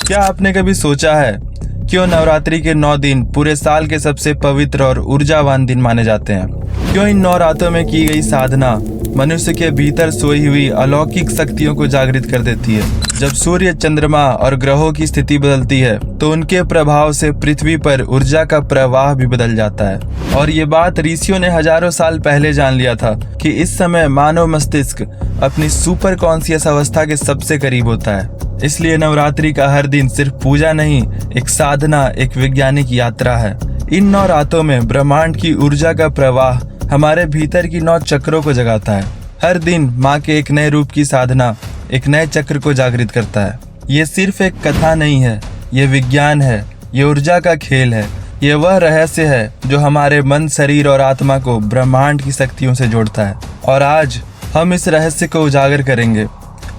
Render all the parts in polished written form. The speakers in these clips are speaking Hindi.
क्या आपने कभी सोचा है क्यों नवरात्रि के 9 दिन पूरे साल के सबसे पवित्र और ऊर्जावान दिन माने जाते हैं? क्यों इन 9 रातों में की गई साधना मनुष्य के भीतर सोई हुई अलौकिक शक्तियों को जागृत कर देती है? जब सूर्य, चंद्रमा और ग्रहों की स्थिति बदलती है तो उनके प्रभाव से पृथ्वी पर ऊर्जा का प्रवाह भी बदल जाता है। और ये बात ऋषियों ने हजारों साल पहले जान लिया था कि इस समय मानव मस्तिष्क अपनी सुपर कॉन्शियस अवस्था के सबसे करीब होता है। इसलिए नवरात्रि का हर दिन सिर्फ पूजा नहीं, एक साधना, एक वैज्ञानिक यात्रा है। इन 9 रातों में ब्रह्मांड की ऊर्जा का प्रवाह हमारे भीतर की 9 चक्रों को जगाता है। हर दिन माँ के एक नए रूप की साधना एक नए चक्र को जागृत करता है। ये सिर्फ एक कथा नहीं है, ये विज्ञान है, ये ऊर्जा का खेल है, ये वह रहस्य है जो हमारे मन, शरीर और आत्मा को ब्रह्मांड की शक्तियों से जोड़ता है। और आज हम इस रहस्य को उजागर करेंगे।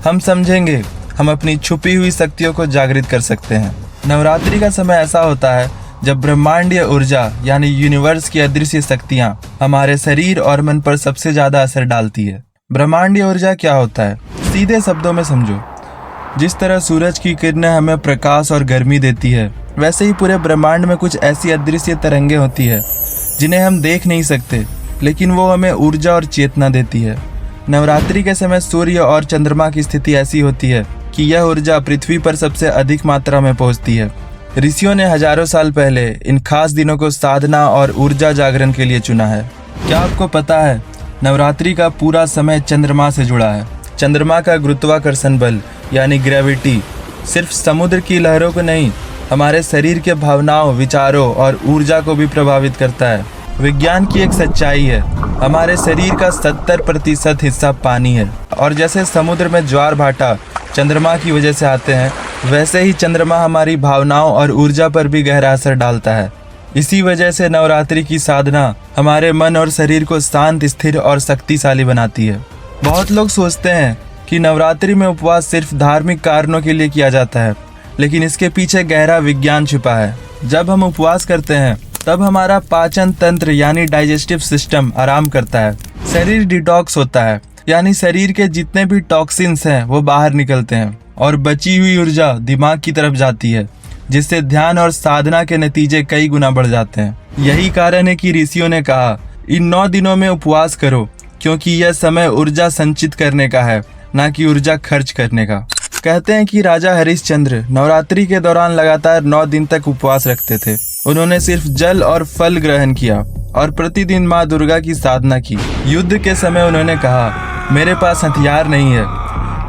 हम समझेंगे हम अपनी छुपी हुई शक्तियों को जागृत कर सकते हैं। नवरात्रि का समय ऐसा होता है जब ब्रह्मांडीय ऊर्जा यानी यूनिवर्स की अदृश्य शक्तियाँ हमारे शरीर और मन पर सबसे ज्यादा असर डालती है। ब्रह्मांडीय ऊर्जा क्या होता है? सीधे शब्दों में समझो, जिस तरह सूरज की किरणें हमें प्रकाश और गर्मी देती है, वैसे ही पूरे ब्रह्मांड में कुछ ऐसी अदृश्य तरंगें होती है जिन्हें हम देख नहीं सकते, लेकिन वो हमें ऊर्जा और चेतना देती है। नवरात्रि के समय सूर्य और चंद्रमा की स्थिति ऐसी होती है कि यह ऊर्जा पृथ्वी पर सबसे अधिक मात्रा में पहुंचती है। ऋषियों ने हजारों साल पहले इन खास दिनों को साधना और ऊर्जा जागरण के लिए चुना है। क्या आपको पता है नवरात्रि का पूरा समय चंद्रमा से जुड़ा है? चंद्रमा का गुरुत्वाकर्षण बल यानी ग्रेविटी सिर्फ समुद्र की लहरों को नहीं, हमारे शरीर के भावनाओं, विचारों और ऊर्जा को भी प्रभावित करता है। विज्ञान की एक सच्चाई है, हमारे शरीर का 70% हिस्सा पानी है, और जैसे समुद्र में ज्वार भाटा चंद्रमा की वजह से आते हैं, वैसे ही चंद्रमा हमारी भावनाओं और ऊर्जा पर भी गहरा असर डालता है। इसी वजह से नवरात्रि की साधना हमारे मन और शरीर को शांत, स्थिर और शक्तिशाली बनाती है। बहुत लोग सोचते हैं कि नवरात्रि में उपवास सिर्फ धार्मिक कारणों के लिए किया जाता है, लेकिन इसके पीछे गहरा विज्ञान छिपा है। जब हम उपवास करते हैं तब हमारा पाचन तंत्र यानी डाइजेस्टिव सिस्टम आराम करता है, शरीर डिटॉक्स होता है, यानी शरीर के जितने भी टॉक्सिन्स हैं वो बाहर निकलते हैं और बची हुई ऊर्जा दिमाग की तरफ जाती है, जिससे ध्यान और साधना के नतीजे कई गुना बढ़ जाते हैं। यही कारण है कि ऋषियों ने कहा इन 9 दिनों में उपवास करो, क्योंकि यह समय ऊर्जा संचित करने का है, न कि ऊर्जा खर्च करने का। कहते हैं कि राजा हरिश्चंद्र नवरात्रि के दौरान लगातार 9 दिन तक उपवास रखते थे। उन्होंने सिर्फ जल और फल ग्रहण किया और प्रतिदिन माँ दुर्गा की साधना की। युद्ध के समय उन्होंने कहा मेरे पास हथियार नहीं है,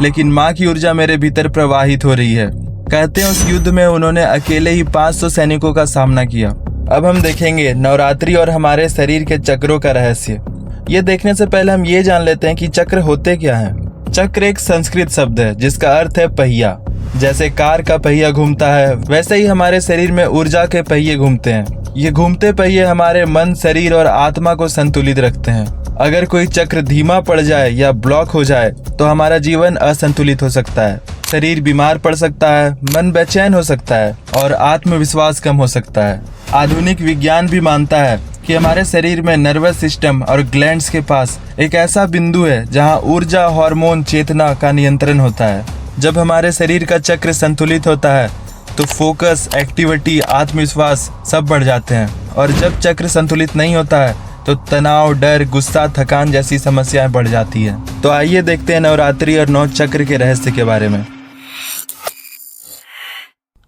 लेकिन माँ की ऊर्जा मेरे भीतर प्रवाहित हो रही है। कहते हैं उस युद्ध में उन्होंने अकेले ही 500 सैनिकों का सामना किया। अब हम देखेंगे नवरात्रि और हमारे शरीर के चक्रों का रहस्य। ये देखने से पहले हम ये जान लेते हैं कि चक्र होते क्या हैं। चक्र एक संस्कृत शब्द है जिसका अर्थ है पहिया। जैसे कार का पहिया घूमता है, वैसे ही हमारे शरीर में ऊर्जा के पहिए घूमते हैं। ये घूमते पहिए हमारे मन, शरीर और आत्मा को संतुलित रखते हैं। अगर कोई चक्र धीमा पड़ जाए या ब्लॉक हो जाए तो हमारा जीवन असंतुलित हो सकता है, शरीर बीमार पड़ सकता है, मन बेचैन हो सकता है और आत्मविश्वास कम हो सकता है। आधुनिक विज्ञान भी मानता है कि हमारे शरीर में नर्वस सिस्टम और ग्लैंड्स के पास एक ऐसा बिंदु है जहां ऊर्जा, हार्मोन, चेतना का नियंत्रण होता है। जब हमारे शरीर का चक्र संतुलित होता है तो फोकस, एक्टिविटी, आत्मविश्वास सब बढ़ जाते हैं, और जब चक्र संतुलित नहीं होता है तो तनाव, डर, गुस्सा, थकान जैसी समस्याएं बढ़ जाती हैं। तो आइए देखते हैं नवरात्रि और 9 चक्र के रहस्य के बारे में।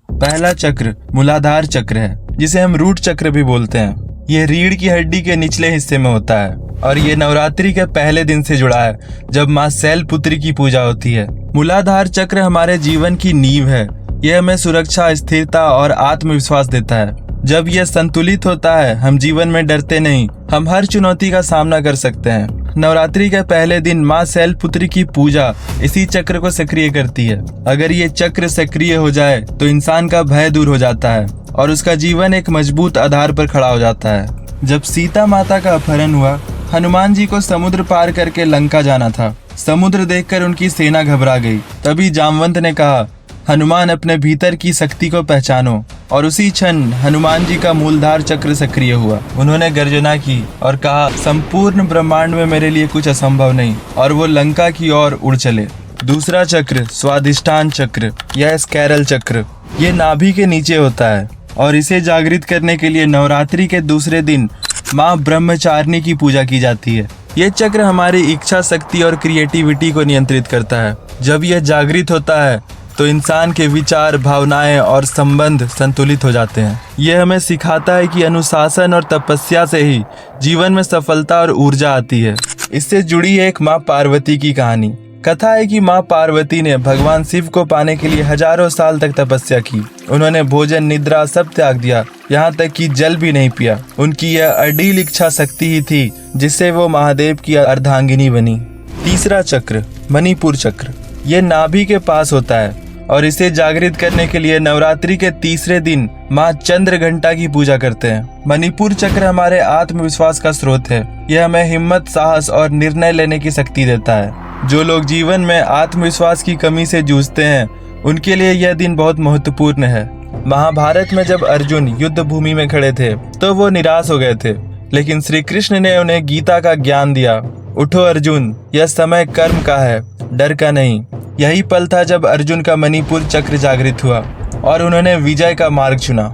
पहला चक्र मूलाधार चक्र है, जिसे हम रूट चक्र भी बोलते हैं। ये रीढ़ की हड्डी के निचले हिस्से में होता है और ये नवरात्रि के पहले दिन से जुड़ा है जब माँ शैलपुत्री की पूजा होती है। मूलाधार चक्र हमारे जीवन की नींव है। यह हमें सुरक्षा, स्थिरता और आत्मविश्वास देता है। जब यह संतुलित होता है हम जीवन में डरते नहीं, हम हर चुनौती का सामना कर सकते हैं। नवरात्रि के पहले दिन माँ शैलपुत्री की पूजा इसी चक्र को सक्रिय करती है। अगर ये चक्र सक्रिय हो जाए तो इंसान का भय दूर हो जाता है और उसका जीवन एक मजबूत आधार पर खड़ा हो जाता है। जब सीता माता का अपहरण हुआ, हनुमान जी को समुद्र पार करके लंका जाना था। समुद्र देखकर उनकी सेना घबरा गई। तभी जामवंत ने कहा हनुमान अपने भीतर की शक्ति को पहचानो, और उसी क्षण हनुमान जी का मूलधार चक्र सक्रिय हुआ। उन्होंने गर्जना की और कहा संपूर्ण ब्रह्मांड में मेरे लिए कुछ असंभव नहीं, और वो लंका की ओर उड़ चले। दूसरा चक्र स्वादिष्ठान चक्र या स्कैरल चक्र, ये नाभि के नीचे होता है और इसे जागृत करने के लिए नवरात्रि के दूसरे दिन माँ ब्रह्मचारिणी की पूजा की जाती है। ये चक्र हमारी इच्छा शक्ति और क्रिएटिविटी को नियंत्रित करता है। जब यह जागृत होता है तो इंसान के विचार, भावनाएं और संबंध संतुलित हो जाते हैं। यह हमें सिखाता है कि अनुशासन और तपस्या से ही जीवन में सफलता और ऊर्जा आती है। इससे जुड़ी है एक माँ पार्वती की कहानी। कथा है कि माँ पार्वती ने भगवान शिव को पाने के लिए हजारों साल तक तपस्या की। उन्होंने भोजन, निद्रा सब त्याग दिया, यहाँ तक कि जल भी नहीं पिया। उनकी यह अडिग इच्छा शक्ति ही थी जिससे वो महादेव की अर्धांगिनी बनी। तीसरा चक्र, मणिपुर चक्र, ये नाभि के पास होता है और इसे जागृत करने के लिए नवरात्रि के तीसरे दिन माँ चंद्रघंटा की पूजा करते हैं। मणिपुर चक्र हमारे आत्मविश्वास का स्रोत है। यह हमें हिम्मत, साहस और निर्णय लेने की शक्ति देता है। जो लोग जीवन में आत्मविश्वास की कमी से जूझते हैं उनके लिए यह दिन बहुत महत्वपूर्ण है। महाभारत में जब अर्जुन युद्ध भूमि में खड़े थे तो वो निराश हो गए थे, लेकिन श्री कृष्ण ने उन्हें गीता का ज्ञान दिया। उठो अर्जुन, यह समय कर्म का है, डर का नहीं। यही पल था जब अर्जुन का मणिपुर चक्र जागृत हुआ और उन्होंने विजय का मार्ग चुना।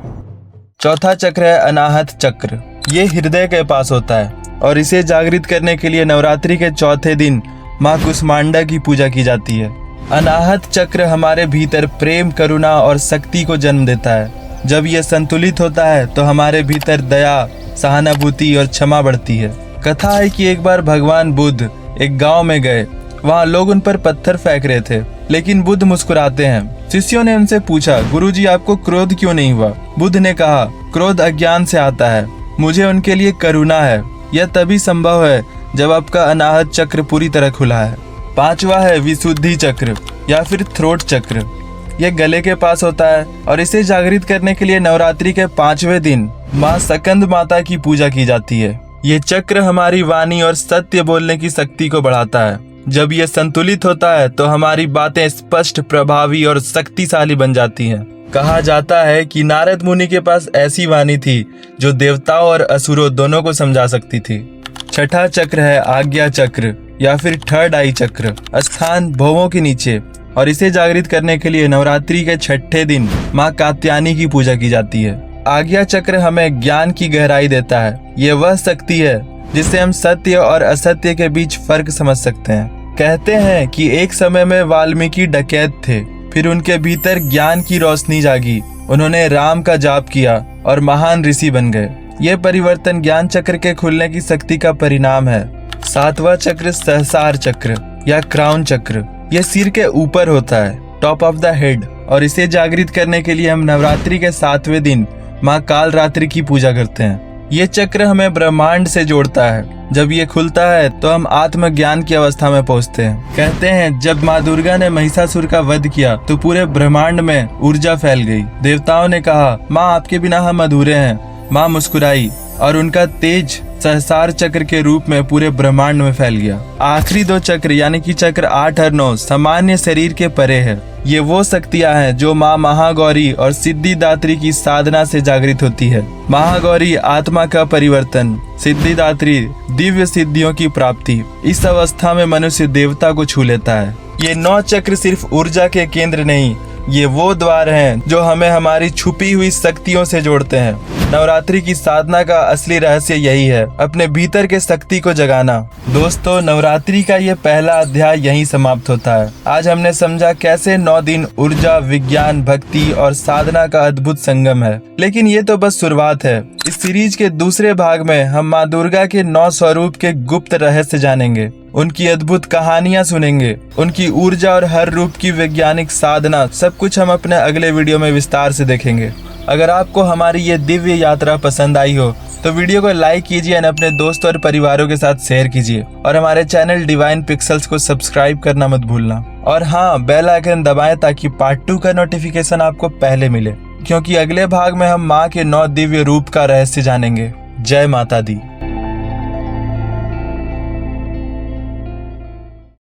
चौथा चक्र है अनाहत चक्र। ये हृदय के पास होता है और इसे जागृत करने के लिए नवरात्रि के चौथे दिन माँ कुष्मांडा की पूजा की जाती है। अनाहत चक्र हमारे भीतर प्रेम, करुणा और शक्ति को जन्म देता है। जब यह संतुलित होता है तो हमारे भीतर दया, सहानुभूति और क्षमा बढ़ती है। कथा है कि एक बार भगवान बुद्ध एक गांव में गए। वहाँ लोग उन पर पत्थर फेंक रहे थे, लेकिन बुद्ध मुस्कुराते हैं। शिष्यों ने उनसे पूछा, गुरुजी आपको क्रोध क्यों नहीं हुआ? बुद्ध ने कहा, क्रोध अज्ञान से आता है, मुझे उनके लिए करुणा है। यह तभी संभव है जब आपका अनाहत चक्र पूरी तरह खुला है। पांचवा है विशुद्धि चक्र या फिर थ्रोट चक्र। यह गले के पास होता है और इसे जागृत करने के लिए नवरात्रि के 5वें दिन माँ सकंद माता की पूजा की जाती है। ये चक्र हमारी वाणी और सत्य बोलने की शक्ति को बढ़ाता है। जब यह संतुलित होता है तो हमारी बातें स्पष्ट, प्रभावी और शक्तिशाली बन जाती हैं। कहा जाता है कि नारद मुनि के पास ऐसी वाणी थी जो देवताओं और असुरों दोनों को समझा सकती थी। छठा चक्र है आज्ञा चक्र या फिर थर्ड आई चक्र, स्थान भौवों के नीचे, और इसे जागृत करने के लिए नवरात्रि के छठे दिन माँ कात्यायनी की पूजा की जाती है। आज्ञा चक्र हमें ज्ञान की गहराई देता है। ये वह शक्ति है जिससे हम सत्य और असत्य के बीच फर्क समझ सकते हैं। कहते हैं कि एक समय में वाल्मीकि डकैत थे, फिर उनके भीतर ज्ञान की रोशनी जागी। उन्होंने राम का जाप किया और महान ऋषि बन गए। यह परिवर्तन ज्ञान चक्र के खुलने की शक्ति का परिणाम है। सातवां चक्र सहस्रार चक्र या क्राउन चक्र। यह सिर के ऊपर होता है, टॉप ऑफ द हेड, और इसे जागृत करने के लिए हम नवरात्रि के 7वें दिन माँ कालरात्रि की पूजा करते हैं। ये चक्र हमें ब्रह्मांड से जोड़ता है। जब ये खुलता है तो हम आत्मज्ञान की अवस्था में पहुंचते हैं। कहते हैं जब माँ दुर्गा ने महिषासुर का वध किया तो पूरे ब्रह्मांड में ऊर्जा फैल गई। देवताओं ने कहा, माँ आपके बिना हम अधूरे हैं। माँ मुस्कुराई और उनका तेज सहस्रार चक्र के रूप में पूरे ब्रह्मांड में फैल गया। आखिरी 2 चक्र यानी कि चक्र 8 और 9 सामान्य शरीर के परे है। ये वो शक्तियां हैं जो माँ महागौरी और सिद्धिदात्री की साधना से जागृत होती है। महागौरी आत्मा का परिवर्तन, सिद्धिदात्री दिव्य सिद्धियों की प्राप्ति। इस अवस्था में मनुष्य देवता को छू लेता है। ये 9 चक्र सिर्फ ऊर्जा के केंद्र नहीं, ये वो द्वार हैं जो हमें हमारी छुपी हुई शक्तियों से जोड़ते हैं। नवरात्रि की साधना का असली रहस्य यही है, अपने भीतर के शक्ति को जगाना। दोस्तों, नवरात्रि का ये पहला अध्याय यहीं समाप्त होता है। आज हमने समझा कैसे 9 दिन ऊर्जा, विज्ञान, भक्ति और साधना का अद्भुत संगम है। लेकिन ये तो बस शुरुआत है। इस सीरीज के दूसरे भाग में हम माँ दुर्गा के 9 स्वरूप के गुप्त रहस्य जानेंगे, उनकी अद्भुत कहानियां सुनेंगे, उनकी ऊर्जा और हर रूप की वैज्ञानिक साधना, सब कुछ हम अपने अगले वीडियो में विस्तार से देखेंगे। अगर आपको हमारी ये दिव्य यात्रा पसंद आई हो तो वीडियो को लाइक कीजिए और अपने दोस्तों और परिवारों के साथ शेयर कीजिए, और हमारे चैनल डिवाइन पिक्सल्स को सब्सक्राइब करना मत भूलना। और हाँ, बेल आइकन दबाएं ताकि पार्ट 2 का नोटिफिकेशन आपको पहले मिले, क्योंकि अगले भाग में हम माँ के 9 दिव्य रूप का रहस्य जानेंगे। जय माता दी।